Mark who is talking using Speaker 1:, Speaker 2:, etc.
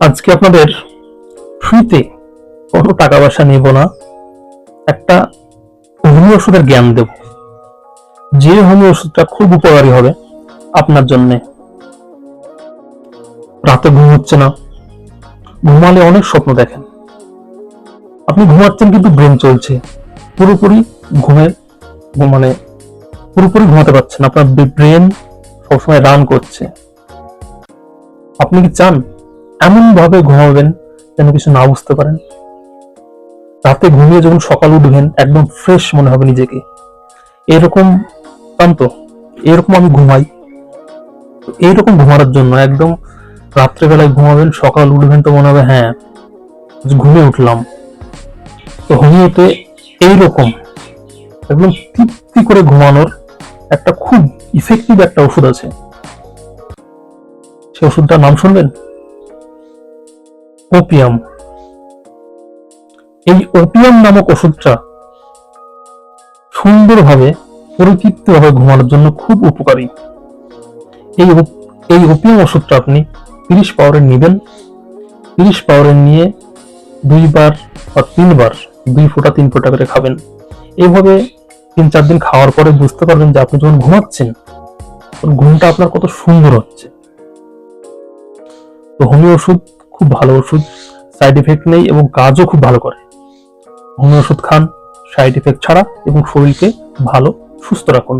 Speaker 1: আজকে আপনাদের ফ্রিতে কোনো টাকা পয়সা নেব না, একটা হোমিও ওষুধের জ্ঞান দেব। যে হোমিও ওষুধটা খুব উপকারী হবে আপনার জন্য। রাতে ঘুম হচ্ছে না, ঘুমালে অনেক স্বপ্ন দেখেন, আপনি ঘুমাচ্ছেন কিন্তু ব্রেন চলছে, পুরোপুরি ঘুমের মানে পুরোপুরি ঘুমাতে পারছেন, আপনার ব্রেন সবসময় রান করছে। আপনি কি চান এমন ভাবে ঘুমাবেন যেন কিছু না বুঝতে পারেন? রাতে ঘুমিয়ে যখন সকাল উঠবেন একদম ফ্রেশ মনে হবে নিজেকে, এরকম চান তো? এরকম আমি ঘুমাই। এইরকম ঘুমানোর জন্য একদম রাত্রেবেলায় ঘুমাবেন, সকাল উঠবেন তো মনে হবে হ্যাঁ ঘুমিয়ে উঠলাম। তো হোমিওতে এইরকম একদম তৃপ্তি করে ঘুমানোর একটা খুব ইফেক্টিভ একটা ওষুধ আছে। সেই ওষুধটার নাম শুনবেন, ওপিয়াম। এই ওপিয়াম নামক ওষুধটা সুন্দরভাবে পরিতৃপ্তভাবে ঘুমানোর জন্য খুব উপকারী। এই এই ওপিয়াম ওষুধটা আপনি 30 পাউডার নেবেন। 30 পাউডার নিয়ে 2বার বা 3বার 2 ফোঁটা 3 ফোঁটা করে খাবেন। এইভাবে 3-4 দিন খাওয়ার পরে বুঝতে পারবেন যে আপনি যখন ঘুমাচ্ছেন ঘুমটা আপনার কত সুন্দর হচ্ছে। তো হোমিও ওষুধ খুব ভালো ওষুধ, সাইড এফেক্ট নেই এবং কাজও খুব ভালো করে। হোমিও ওষুধ খান সাইড এফেক্ট ছাড়া এবং শরীরকে ভালো সুস্থ রাখুন।